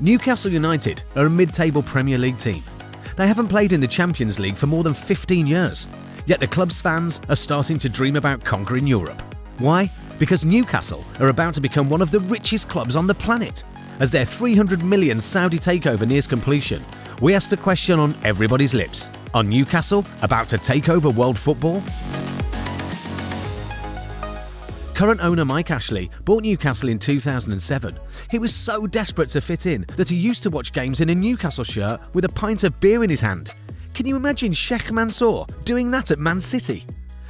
Newcastle United are a mid-table Premier League team. They haven't played in the Champions League for more than 15 years, yet the club's fans are starting to dream about conquering Europe. Why? Because Newcastle are about to become one of the richest clubs on the planet. As their 300 million Saudi takeover nears completion, we ask the question on everybody's lips: are Newcastle about to take over world football? Current owner Mike Ashley bought Newcastle in 2007. He was so desperate to fit in that he used to watch games in a Newcastle shirt with a pint of beer in his hand. Can you imagine Sheikh Mansour doing that at Man City?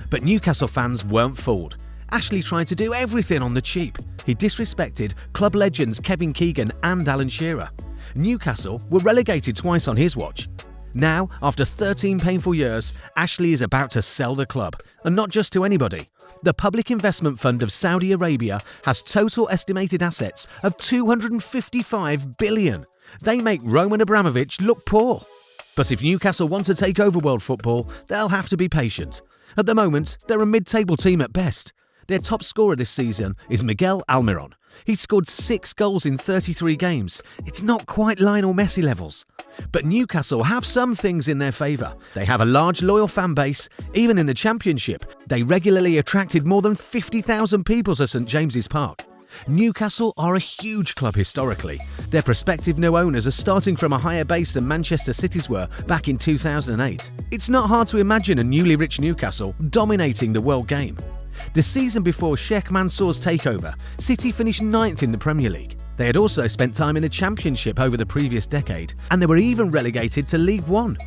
But Newcastle fans weren't fooled. Ashley tried to do everything on the cheap. He disrespected club legends Kevin Keegan and Alan Shearer. Newcastle were relegated twice on his watch. Now, after 13 painful years, Ashley is about to sell the club, and not just to anybody. The Public Investment Fund of Saudi Arabia has total estimated assets of $255 billion. They make Roman Abramovich look poor. But if Newcastle want to take over world football, they'll have to be patient. At the moment, they're a mid-table team at best. Their top scorer this season is Miguel Almiron. He scored 6 goals in 33 games. It's not quite Lionel Messi levels. But Newcastle have some things in their favour. They have a large loyal fan base. Even in the Championship, they regularly attracted more than 50,000 people to St James's Park. Newcastle are a huge club historically. Their prospective new owners are starting from a higher base than Manchester City's were back in 2008. It's not hard to imagine a newly rich Newcastle dominating the world game. The season before Sheikh Mansour's takeover, City finished 9th in the Premier League. They had also spent time in the Championship over the previous decade, and they were even relegated to League One.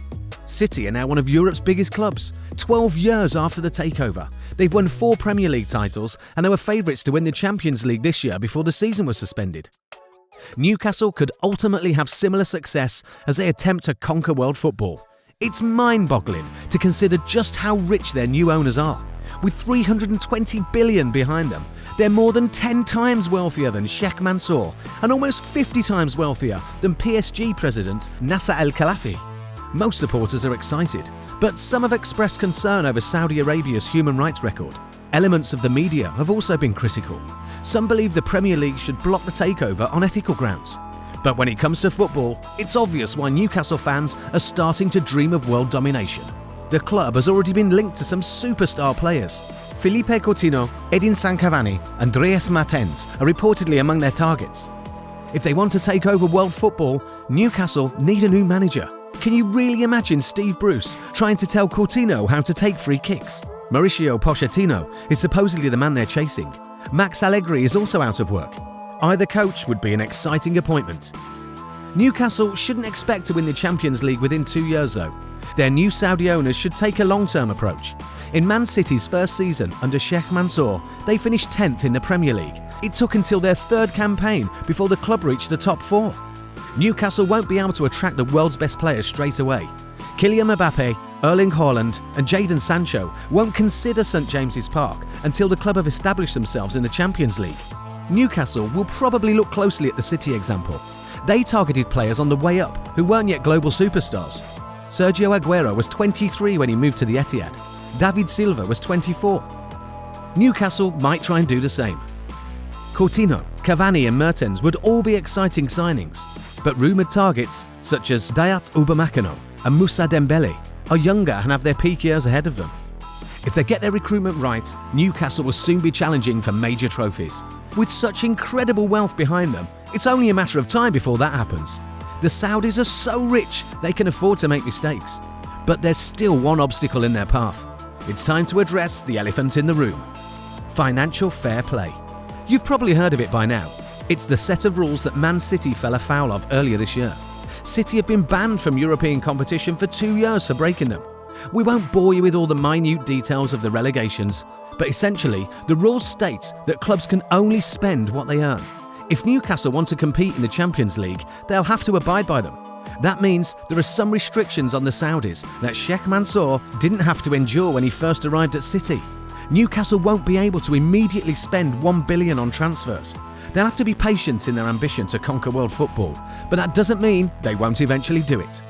City are now one of Europe's biggest clubs, 12 years after the takeover. They've won 4 Premier League titles, and they were favourites to win the Champions League this year before the season was suspended. Newcastle could ultimately have similar success as they attempt to conquer world football. It's mind-boggling to consider just how rich their new owners are. With 320 billion behind them, they're more than 10 times wealthier than Sheikh Mansour and almost 50 times wealthier than PSG president Nasser Al-Khelaifi. Most supporters are excited, but some have expressed concern over Saudi Arabia's human rights record. Elements of the media have also been critical. Some believe the Premier League should block the takeover on ethical grounds. But when it comes to football, it's obvious why Newcastle fans are starting to dream of world domination. The club has already been linked to some superstar players. Felipe Coutinho, Edinson Cavani, and Dries Mertens are reportedly among their targets. If they want to take over world football, Newcastle need a new manager. Can you really imagine Steve Bruce trying to tell Coutinho how to take free kicks? Mauricio Pochettino is supposedly the man they're chasing. Max Allegri is also out of work. Either coach would be an exciting appointment. Newcastle shouldn't expect to win the Champions League within 2 years though. Their new Saudi owners should take a long-term approach. In Man City's first season under Sheikh Mansour, they finished 10th in the Premier League. It took until their 3rd campaign before the club reached the top 4. Newcastle won't be able to attract the world's best players straight away. Kylian Mbappe, Erling Haaland and Jadon Sancho won't consider St James's Park until the club have established themselves in the Champions League. Newcastle will probably look closely at the City example. They targeted players on the way up who weren't yet global superstars. Sergio Aguero was 23 when he moved to the Etihad. David Silva was 24. Newcastle might try and do the same. Coutinho, Cavani and Mertens would all be exciting signings, but rumoured targets such as Dayot Upamecano and Moussa Dembele are younger and have their peak years ahead of them. If they get their recruitment right, Newcastle will soon be challenging for major trophies. With such incredible wealth behind them, it's only a matter of time before that happens. The Saudis are so rich they can afford to make mistakes. But there's still one obstacle in their path. It's time to address the elephant in the room. Financial fair play. You've probably heard of it by now. It's the set of rules that Man City fell afoul of earlier this year. City have been banned from European competition for 2 years for breaking them. We won't bore you with all the minute details of the relegations, but essentially the rules state that clubs can only spend what they earn. If Newcastle want to compete in the Champions League, they'll have to abide by them. That means there are some restrictions on the Saudis that Sheikh Mansour didn't have to endure when he first arrived at City. Newcastle won't be able to immediately spend $1 billion on transfers. They'll have to be patient in their ambition to conquer world football, but that doesn't mean they won't eventually do it.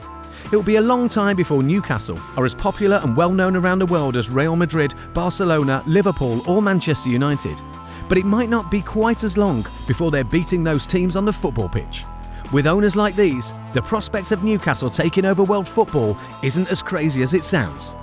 It will be a long time before Newcastle are as popular and well known around the world as Real Madrid, Barcelona, Liverpool or Manchester United. But it might not be quite as long before they're beating those teams on the football pitch. With owners like these, the prospect of Newcastle taking over world football isn't as crazy as it sounds.